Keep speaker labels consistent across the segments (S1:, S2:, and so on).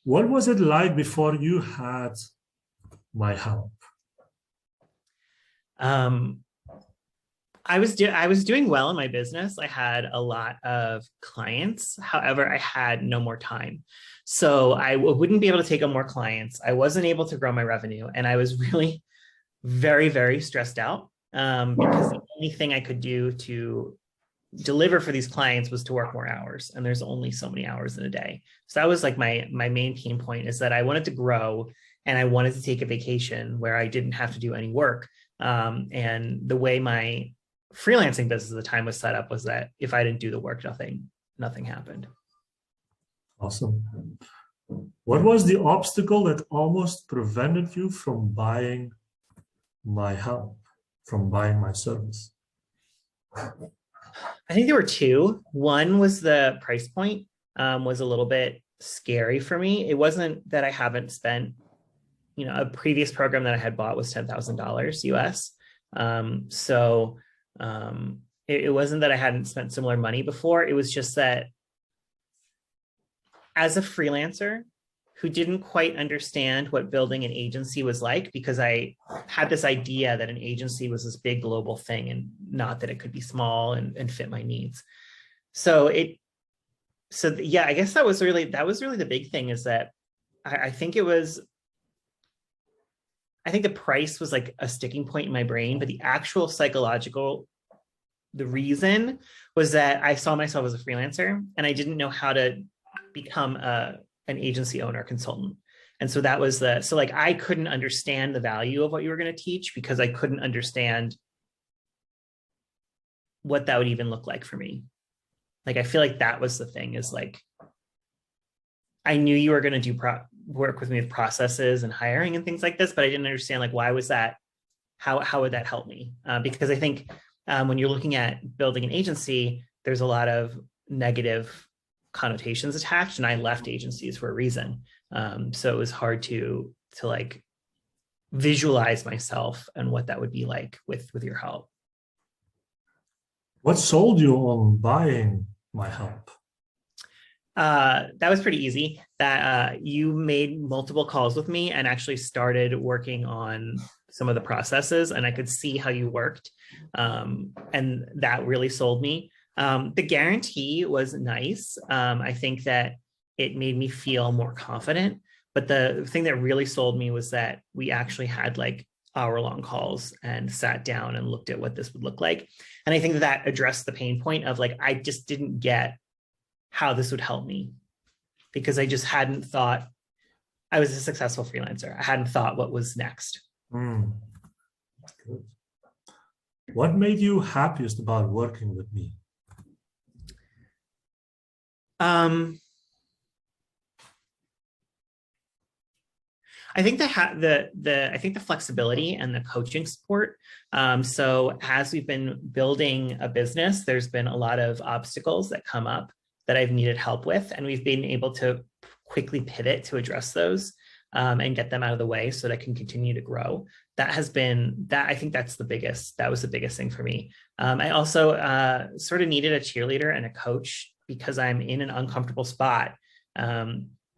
S1: What was it like before you had my help?
S2: Um, I was doing well in my business. I had a lot of clients. However, I had no more time. So I wouldn't be able to take on more clients. I wasn't able to grow my revenue. And I was really very, very stressed out because the only thing I could do to deliver for these clients was to work more hours. And there's only so many hours in a day. So that was like my main pain point, is that I wanted to grow and I wanted to take a vacation where I didn't have to do any work. And the way my freelancing business at the time was set up was that if I didn't do the work, nothing happened.
S1: Awesome. What was the obstacle that almost prevented you from buying my help, from buying my service?
S2: I think there were two. One was the price point was a little bit scary for me. It wasn't that I haven't spent, a previous program that I had bought was $10,000 US. So it wasn't that I hadn't spent similar money before. It was just that as a freelancer who didn't quite understand what building an agency was like, because I had this idea that an agency was this big global thing and not that it could be small and fit my needs. Yeah, I guess that was really the big thing, is that I think the price was like a sticking point in my brain, but the actual the reason was that I saw myself as a freelancer and I didn't know how to become an agency owner consultant. And so that was I couldn't understand the value of what you were going to teach because I couldn't understand what that would even look like for me. Like, I feel like that was the thing, is like, I knew you were going to do work with me with processes and hiring and things like this, but I didn't understand, like, why was that? How would that help me? Because I think when you're looking at building an agency, there's a lot of negative connotations attached, and I left agencies for a reason. So it was hard to like visualize myself and what that would be like with your help.
S1: What sold you on buying my help?
S2: That was pretty easy. That you made multiple calls with me and actually started working on some of the processes, and I could see how you worked. And that really sold me. The guarantee was nice. I think that it made me feel more confident. But the thing that really sold me was that we actually had like hour-long calls and sat down and looked at what this would look like. And I think that addressed the pain point of like, I just didn't get how this would help me, because I just hadn't thought I was a successful freelancer. I hadn't thought what was next.
S1: Good. What made you happiest about working with me?
S2: I think the flexibility and the coaching support. So as we've been building a business, there's been a lot of obstacles that come up that I've needed help with, and we've been able to quickly pivot to address those and get them out of the way so that I can continue to grow. I think that was the biggest thing for me. I also sort of needed a cheerleader and a coach because I'm in an uncomfortable spot.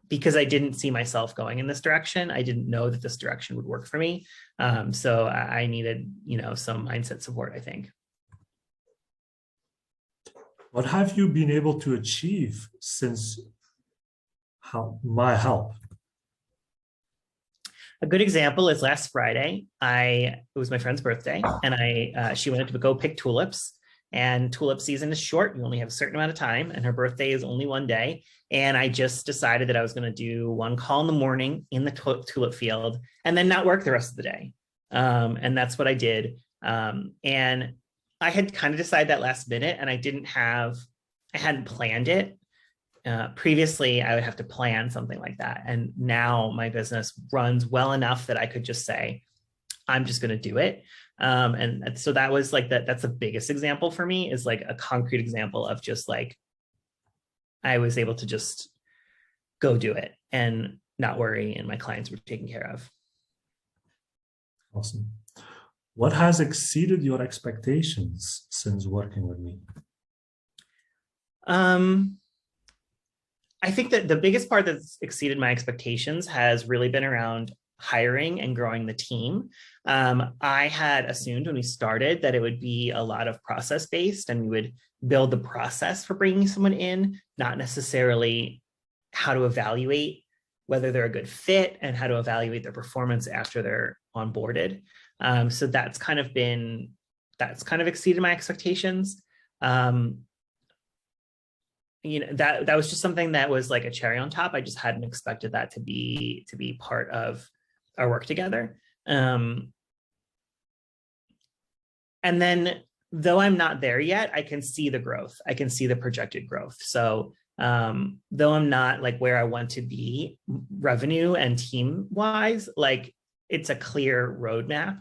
S2: Because I didn't see myself going in this direction. I didn't know that this direction would work for me. So I needed, some mindset support, I think.
S1: What have you been able to achieve since my help?
S2: A good example is last Friday. It was my friend's birthday, and she wanted to go pick tulips. And tulip season is short. You only have a certain amount of time, and her birthday is only one day. And I just decided that I was going to do one call in the morning in the tulip field and then not work the rest of the day. And that's what I did. And I had kind of decided that last minute, and I hadn't planned it. Previously, I would have to plan something like that. And now my business runs well enough that I could just say, I'm just going to do it. And so that was like that's the biggest example for me, is like a concrete example of just like, I was able to just go do it and not worry, and my clients were taken care of.
S1: Awesome. What has exceeded your expectations since working with me?
S2: I I think that the biggest part that's exceeded my expectations has really been around hiring and growing the team. I had assumed when we started that it would be a lot of process based and we would build the process for bringing someone in, not necessarily how to evaluate whether they're a good fit and how to evaluate their performance after they're onboarded. So that's kind of exceeded my expectations. That was just something that was like a cherry on top. I just hadn't expected that to be part of our work together. And then though I'm not there yet, I can see the growth. I can see the projected growth. So though I'm not like where I want to be revenue and team wise, like it's a clear roadmap.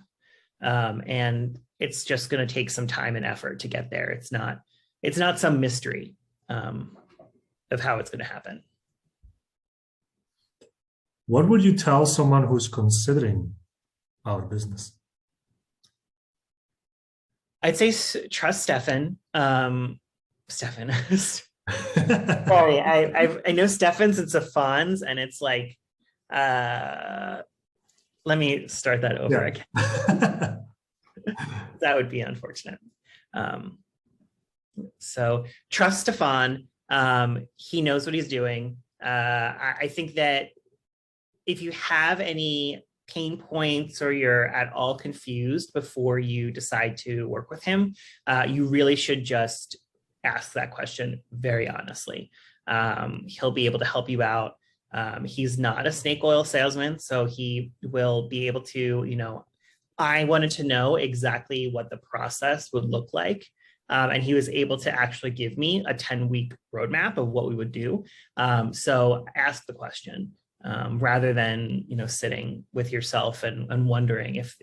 S2: And it's just going to take some time and effort to get there. It's not some mystery of how it's going to happen.
S1: What would you tell someone who's considering our business?
S2: I'd say trust Stefan. Stefan. Sorry, I know Stefan's and Safan's, and it's like, let me start that over again. That would be unfortunate. So trust Stefan. He knows what he's doing. I think that if you have any pain points or you're at all confused before you decide to work with him, you really should just ask that question very honestly. He'll be able to help you out. He's not a snake oil salesman, so he will be able to, I wanted to know exactly what the process would look like. And he was able to actually give me a 10-week roadmap of what we would do. So ask the question rather than, sitting with yourself and wondering if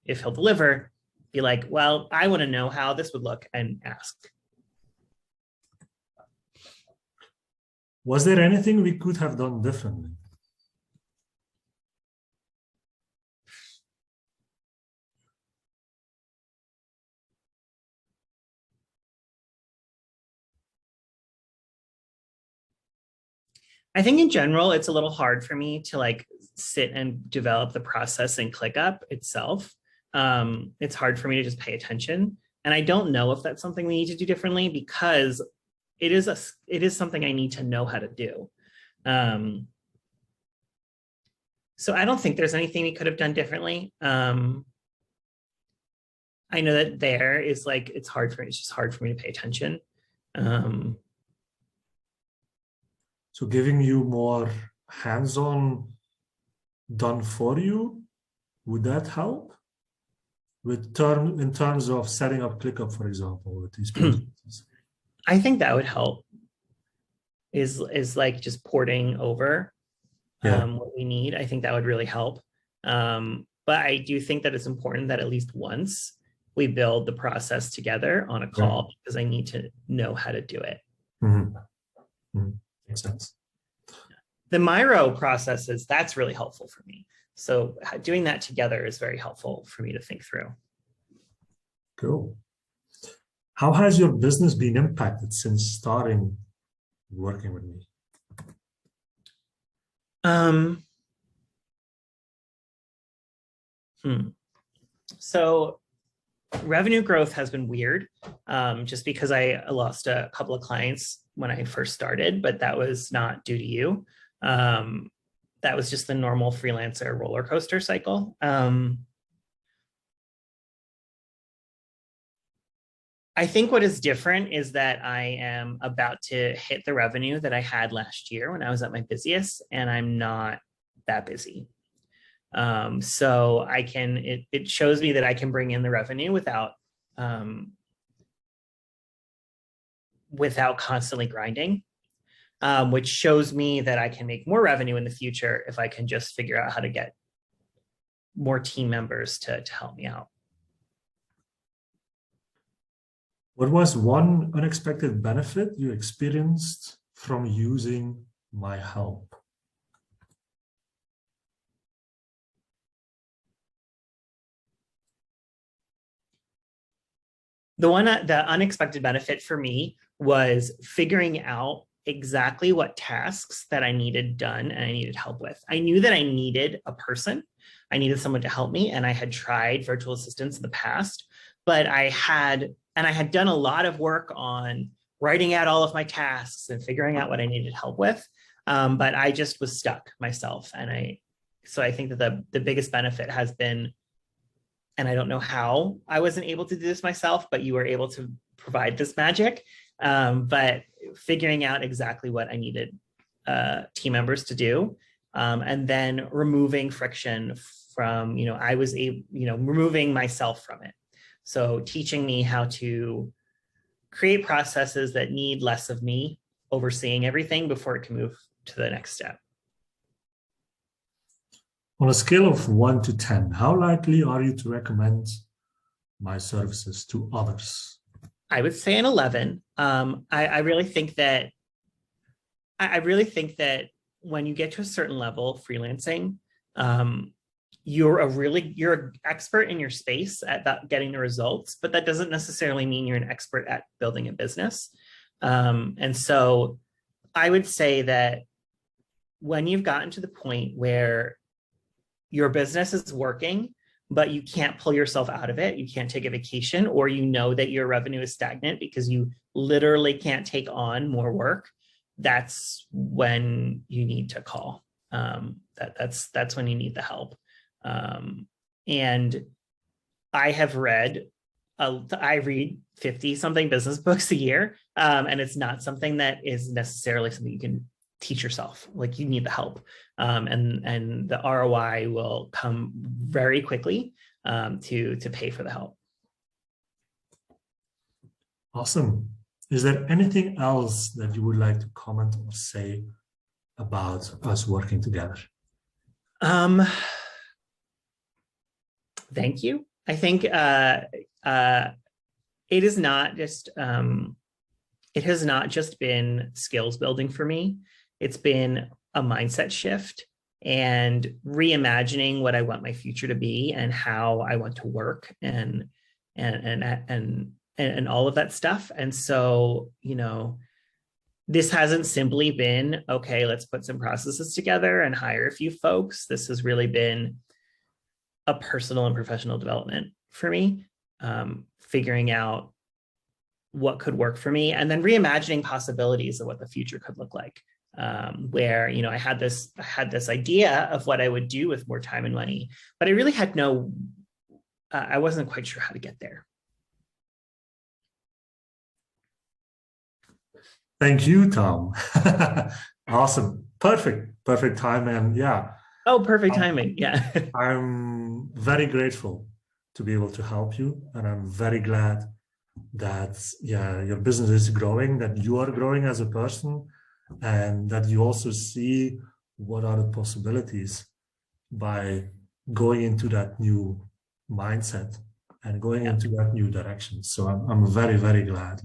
S2: he'll deliver. Be like, well, I want to know how this would look, and ask.
S1: Was there anything we could have done differently?
S2: I think in general, it's a little hard for me to like sit and develop the process in ClickUp itself. It's hard for me to just pay attention. And I don't know if that's something we need to do differently, because it is something I need to know how to do. So I don't think there's anything we could have done differently. I know that there is like, it's just hard for me to pay attention.
S1: So giving you more hands-on done for you, would that help? In terms of setting up ClickUp, for example, with these processes?
S2: I think that would help. Is like just porting over what we need. I think that would really help. But I do think that it's important that at least once we build the process together on a call, because I need to know how to do it.
S1: Mm-hmm. Mm-hmm. Makes sense.
S2: The Miro processes, that's really helpful for me. So doing that together is very helpful for me to think through.
S1: Cool. How has your business been impacted since starting working with me?
S2: So revenue growth has been weird, just because I lost a couple of clients when I first started, but that was not due to you. That was just the normal freelancer roller coaster cycle. I think what is different is that I am about to hit the revenue that I had last year when I was at my busiest, and I'm not that busy. So it shows me that I can bring in the revenue without constantly grinding, which shows me that I can make more revenue in the future if I can just figure out how to get more team members to help me out.
S1: What was one unexpected benefit you experienced from using my help?
S2: The unexpected benefit for me was figuring out exactly what tasks that I needed done and I needed help with. I knew that I needed a person. I needed someone to help me. And I had tried virtual assistants in the past, but I had done a lot of work on writing out all of my tasks and figuring out what I needed help with. But I just was stuck myself. So I think that the biggest benefit has been, and I don't know how I wasn't able to do this myself, but you were able to provide this magic. But figuring out exactly what I needed team members to do, and then removing friction from, removing myself from it. So teaching me how to create processes that need less of me overseeing everything before it can move to the next step.
S1: On a scale of 1 to 10, how likely are you to recommend my services to others?
S2: I would say an 11. I really think that when you get to a certain level of freelancing, you're an expert in your space at getting the results, but that doesn't necessarily mean you're an expert at building a business. And so I would say that when you've gotten to the point where your business is working, but you can't pull yourself out of it, you can't take a vacation, or you know that your revenue is stagnant because you literally can't take on more work, that's when you need to call. That's when you need the help. And I have I read 50 something business books a year. And it's not something that is necessarily something you can teach yourself. Like, you need the help. And the ROI will come very quickly to pay for the help.
S1: Awesome. Is there anything else that you would like to comment or say about us working together?
S2: Thank you. I think it is not just it has not just been skills building for me. It's been a mindset shift and reimagining what I want my future to be and how I want to work and all of that stuff. And so, this hasn't simply been, okay, let's put some processes together and hire a few folks. This has really been a personal and professional development for me, figuring out what could work for me, and then reimagining possibilities of what the future could look like. Where, I had this idea of what I would do with more time and money, but I really had I wasn't quite sure how to get there.
S1: Thank you, Tom. Awesome. Perfect time. And yeah.
S2: Oh, perfect timing. Yeah.
S1: I'm very grateful to be able to help you. And I'm very glad that, your business is growing, that you are growing as a person, and that you also see what are the possibilities by going into that new mindset and going into that new direction. So I'm very, very glad,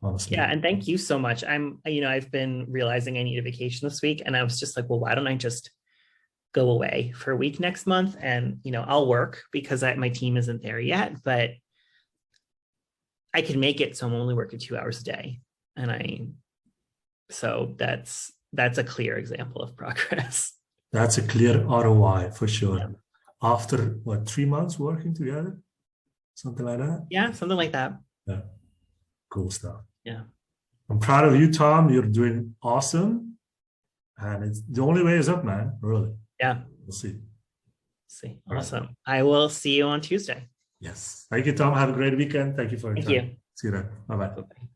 S1: honestly.
S2: Yeah. And thank you so much. I've been realizing I need a vacation this week, and I was just like, well, why don't I just go away for a week next month? And, I'll work because my team isn't there yet, but I can make it. So I'm only working 2 hours a day. So that's a clear example of progress.
S1: That's a clear ROI for sure.
S2: Yeah.
S1: After 3 months working together, something like that.
S2: Yeah, something like that.
S1: Yeah, cool stuff.
S2: Yeah,
S1: I'm proud of you, Tom. You're doing awesome, and it's the only way is up, man. Really.
S2: Yeah,
S1: we'll see.
S2: Awesome. Right. I will see you on Tuesday.
S1: Yes. Thank you, Tom. Have a great weekend. Thank you for your time.
S2: Thank you.
S1: See you then. Bye-bye.
S2: Bye-bye.